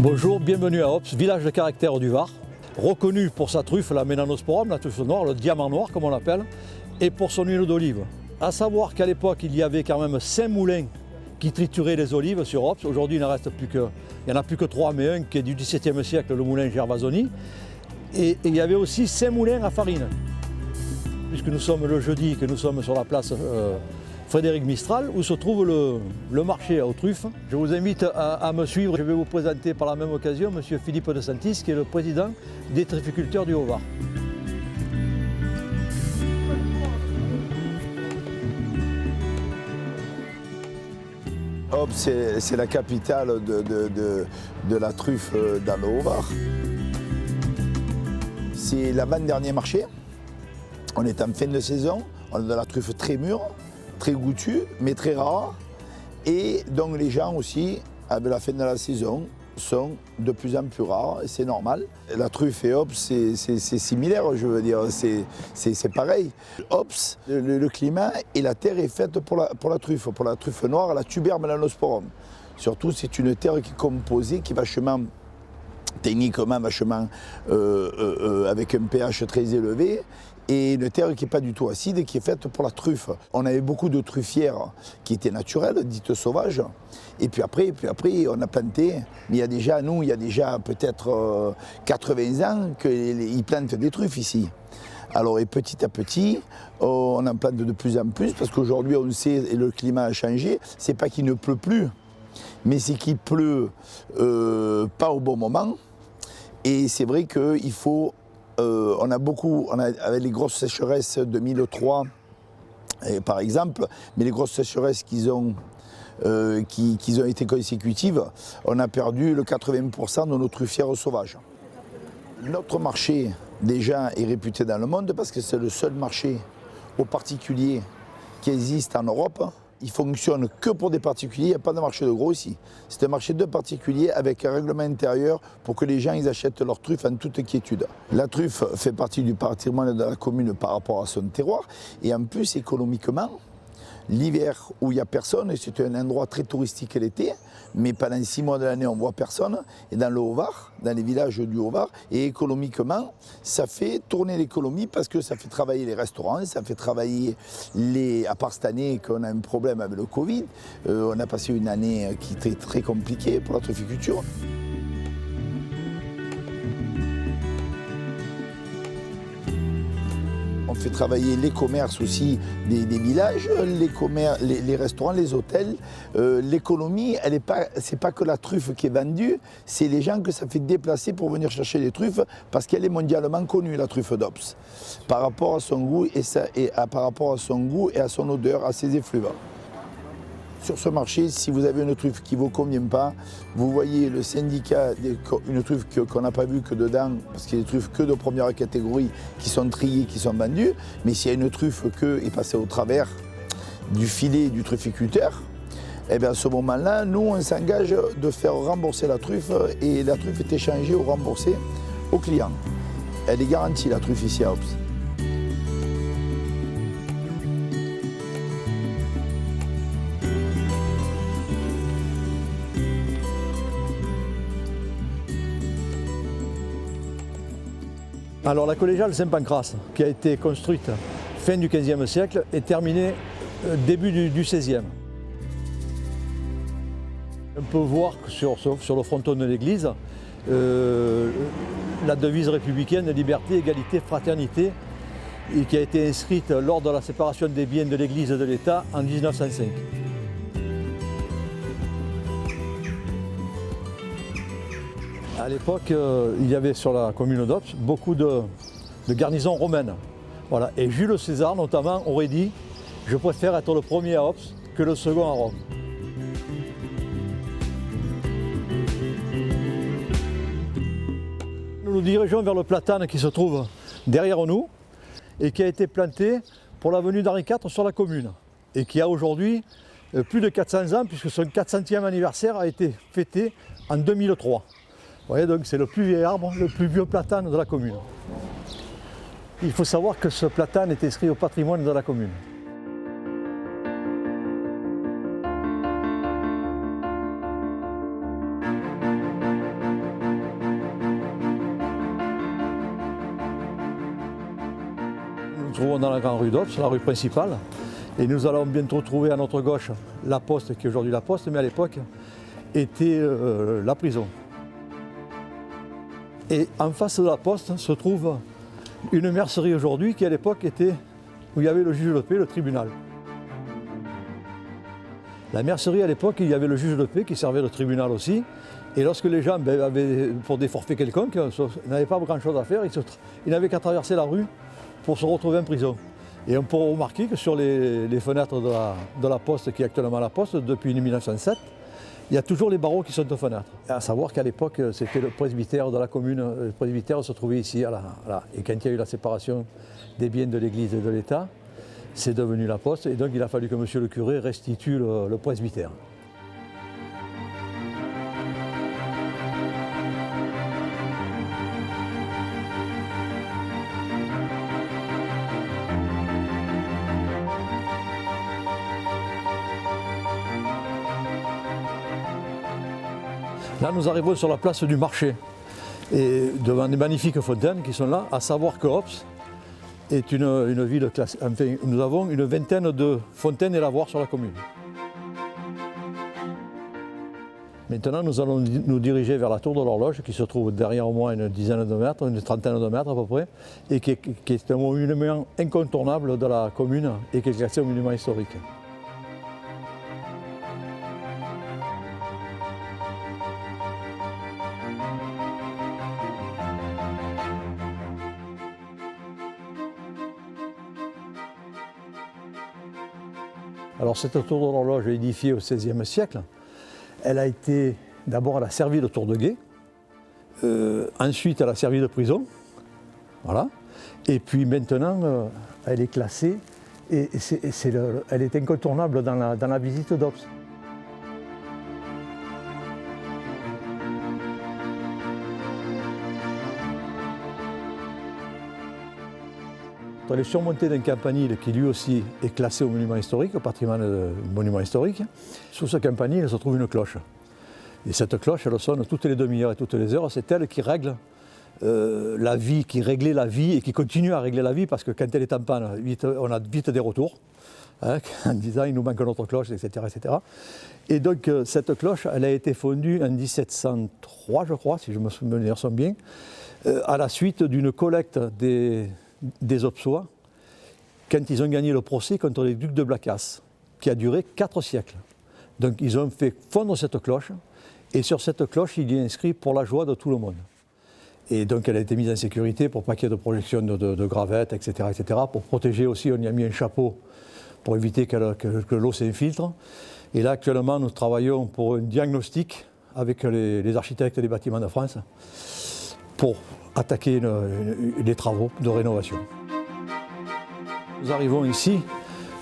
Bonjour, bienvenue à Ops, village de caractère du Var, reconnu pour sa truffe, la Melanosporum, la truffe noire, le diamant noir comme on l'appelle, et pour son huile d'olive. A savoir qu'à l'époque, il y avait quand même 5 moulins qui trituraient les olives sur Ops. Aujourd'hui, il n'y en a plus que 3, mais un qui est du XVIIe siècle, le moulin Gervasoni. Et il y avait aussi 5 moulins à farine. Puisque nous sommes le jeudi, que nous sommes sur la place Frédéric Mistral, où se trouve le marché aux truffes. Je vous invite à me suivre. Je vais vous présenter par la même occasion M. Philippe de Santis, qui est le président des trufficulteurs du Haut-Var. Ops, c'est la capitale de la truffe dans le Haut-Var. C'est l'avant-dernier marché. On est en fin de saison, on a de la truffe très mûre, très goûtue, mais très rare. Et donc les gens aussi, avec la fin de la saison, sont de plus en plus rares, et c'est normal. La truffe et Ops, c'est similaire, je veux dire, c'est pareil. Ops, le climat et la terre est faite pour la truffe noire, la Tuber Melanosporum. Surtout, c'est une terre qui est composée, qui est vachement, techniquement, vachement avec un pH très élevé, et une terre qui n'est pas du tout acide et qui est faite pour la truffe. On avait beaucoup de truffières qui étaient naturelles, dites sauvages, et puis après on a planté, mais il y a déjà peut-être 80 ans qu'ils plantent des truffes ici. Alors et petit à petit, on en plante de plus en plus, parce qu'aujourd'hui on sait, et le climat a changé, c'est pas qu'il ne pleut plus, mais c'est qu'il pleut pas au bon moment, et c'est vrai qu'il faut... avec les grosses sécheresses de 2003, par exemple, mais les grosses sécheresses qui ont été consécutives, on a perdu le 80% de nos truffières sauvages. Notre marché, déjà, est réputé dans le monde parce que c'est le seul marché aux particuliers qui existe en Europe. Il ne fonctionne que pour des particuliers, il n'y a pas de marché de gros ici. C'est un marché de particuliers avec un règlement intérieur pour que les gens ils achètent leurs truffes en toute quiétude. La truffe fait partie du patrimoine de la commune par rapport à son terroir, et en plus économiquement, l'hiver où il n'y a personne, et c'est un endroit très touristique l'été, mais pendant 6 mois de l'année on ne voit personne, et dans le Haut-Var, dans les villages du Haut-Var, et économiquement, ça fait tourner l'économie parce que ça fait travailler les restaurants, ça fait travailler à part cette année qu'on a un problème avec le Covid, on a passé une année qui était très compliquée pour la trufficulture. On fait travailler les commerces aussi des villages, les restaurants, les hôtels. L'économie, c'est pas que la truffe qui est vendue, c'est les gens que ça fait déplacer pour venir chercher les truffes, parce qu'elle est mondialement connue, la truffe d'Ops, par rapport à son goût et à son odeur, à ses effluves. Sur ce marché, si vous avez une truffe qui ne vous convient pas, vous voyez le syndicat, une truffe qu'on n'a pas vue que dedans, parce qu'il y a des truffes que de première catégorie qui sont triées, qui sont vendues, mais s'il y a une truffe qui est passée au travers du filet du trufficulteur, eh bien à ce moment-là, nous on s'engage de faire rembourser la truffe, et la truffe est échangée ou remboursée au client. Elle est garantie, la truffe ici à Ops. Alors la collégiale Saint-Pancras, qui a été construite fin du XVe siècle, est terminée début du XVIe. On peut voir que sur le fronton de l'église, la devise républicaine liberté, égalité, fraternité, et qui a été inscrite lors de la séparation des biens de l'église et de l'État en 1905. À l'époque, il y avait sur la commune d'Ops beaucoup de garnisons romaines. Voilà. Et Jules César, notamment, aurait dit « Je préfère être le premier à Ops que le second à Rome ». Nous nous dirigeons vers le platane qui se trouve derrière nous et qui a été planté pour la venue d'Henri IV sur la commune et qui a aujourd'hui plus de 400 ans puisque son 400e anniversaire a été fêté en 2003. Vous voyez, donc c'est le plus vieil arbre, le plus vieux platane de la commune. Il faut savoir que ce platane est inscrit au patrimoine de la commune. trouvons dans la grande rue d'Ops, la rue principale. Et nous allons bientôt trouver à notre gauche la Poste, qui est aujourd'hui la Poste, mais à l'époque était la prison. Et en face de la Poste se trouve une mercerie aujourd'hui qui à l'époque était où il y avait le juge de paix, le tribunal. La mercerie à l'époque, il y avait le juge de paix qui servait le tribunal aussi. Et lorsque les gens avaient, pour des forfaits quelconques, n'avaient pas grand chose à faire, ils n'avaient qu'à traverser la rue pour se retrouver en prison. Et on peut remarquer que sur les fenêtres de la Poste, qui est actuellement la Poste, depuis 1907, il y a toujours les barreaux qui sont aux fenêtres. À savoir qu'à l'époque, c'était le presbytère de la commune. Le presbytère se trouvait ici. Et quand il y a eu la séparation des biens de l'Église et de l'État, c'est devenu la Poste. Et donc il a fallu que monsieur le curé restitue le presbytère. Là, nous arrivons sur la place du marché, et devant des magnifiques fontaines qui sont là, à savoir que Ops est une ville classée. Enfin, nous avons une vingtaine de fontaines et lavoirs sur la commune. Maintenant, nous allons nous diriger vers la tour de l'horloge qui se trouve derrière moi une dizaine de mètres, une trentaine de mètres à peu près, et qui est un monument incontournable de la commune et qui est classé au monument historique. Alors cette tour de l'horloge édifiée au XVIe siècle, elle a servi de tour de guet, ensuite elle a servi de prison, voilà, et puis maintenant elle est classée et elle est incontournable dans la visite d'Ops. Elle est surmontée d'un campanile qui lui aussi est classé au monument historique, au patrimoine monument historique. Sous ce campanile se trouve une cloche. Et cette cloche, elle sonne toutes les demi-heures et toutes les heures. C'est elle qui règle la vie, qui réglait la vie et qui continue à régler la vie parce que quand elle est en panne, on a vite des retours. Hein, en disant il nous manque notre cloche, etc., etc. Et donc cette cloche, elle a été fondue en 1703, je crois, si je me souviens bien, à la suite d'une collecte des Opsois, quand ils ont gagné le procès contre les ducs de Blacas, qui a duré 4 siècles. Donc ils ont fait fondre cette cloche, et sur cette cloche, il y est inscrit « Pour la joie de tout le monde ». Et donc elle a été mise en sécurité pour pas qu'il y ait de projection de gravettes, etc., etc. Pour protéger aussi, on y a mis un chapeau pour éviter que l'eau s'infiltre. Et là, actuellement, nous travaillons pour un diagnostic avec les architectes des bâtiments de France pour attaquer les travaux de rénovation. Nous arrivons ici,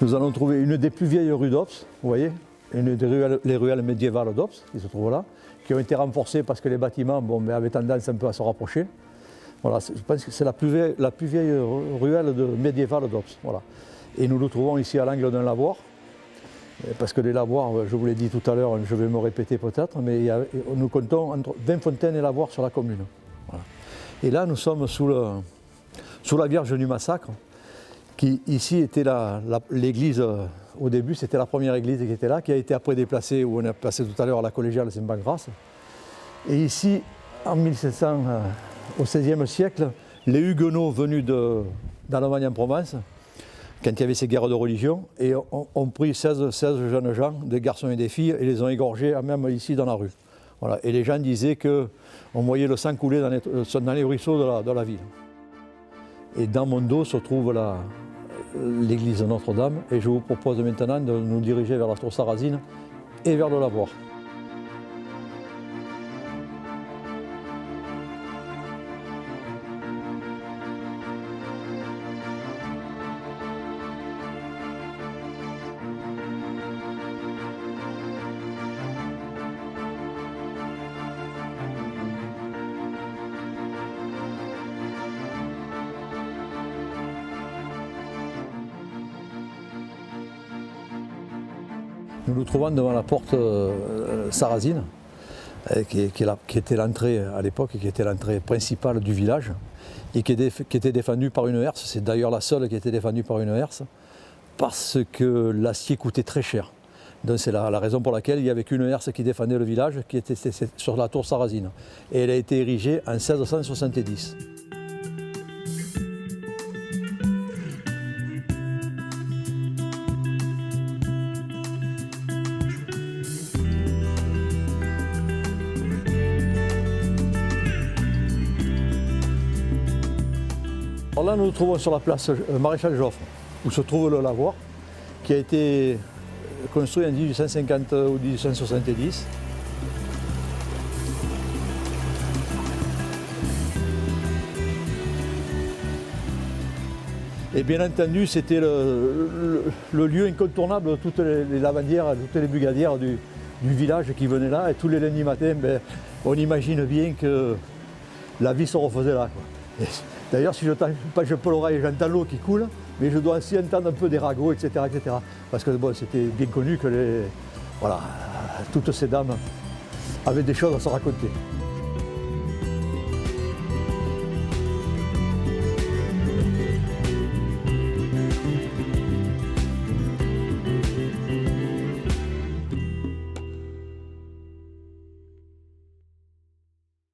nous allons trouver une des plus vieilles rues d'Ops, vous voyez, les ruelles médiévales d'Ops, qui se trouvent là, qui ont été renforcées parce que les bâtiments avaient tendance un peu à se rapprocher. Voilà, je pense que c'est la plus vieille ruelle médiévale d'Ops. Voilà. Et nous nous trouvons ici à l'angle d'un lavoir, parce que les lavoirs, je vous l'ai dit tout à l'heure, je vais me répéter peut-être, mais nous comptons entre 20 fontaines et lavoirs sur la commune. Voilà. Et là, nous sommes sous la Vierge du Massacre, qui ici était l'église, au début, c'était la première église qui était là, qui a été après déplacée, où on a placé tout à l'heure à la collégiale Saint-Pancras. Et ici, en 1700, au XVIe siècle, les Huguenots venus d'Allemagne en Provence, quand il y avait ces guerres de religion, et ont pris 16 jeunes gens, des garçons et des filles, et les ont égorgés même ici dans la rue. Voilà. Et les gens disaient qu'on voyait le sang couler dans les ruisseaux de la ville. Et dans mon dos se trouve l'église Notre-Dame, et je vous propose maintenant de nous diriger vers la tour Sarrazine et vers le lavoir. Nous nous trouvons devant la porte Sarrazine, qui était l'entrée à l'époque, qui était l'entrée principale du village, et qui était défendue par une herse. C'est d'ailleurs la seule qui était défendue par une herse, parce que l'acier coûtait très cher. Donc c'est la raison pour laquelle il n'y avait qu'une herse qui défendait le village, qui était sur la tour Sarrazine. Et elle a été érigée en 1670. Alors là, nous nous trouvons sur la place Maréchal Joffre, où se trouve le lavoir, qui a été construit en 1850 ou 1870. Et bien entendu, c'était le lieu incontournable de toutes les lavandières, toutes les bugadières du village qui venaient là. Et tous les lundis matins, on imagine bien que la vie se refaisait là, quoi. D'ailleurs, si je peux l'oreille, j'entends l'eau qui coule, mais je dois aussi entendre un peu des ragots, etc. etc. Parce que bon, c'était bien connu que toutes ces dames avaient des choses à se raconter.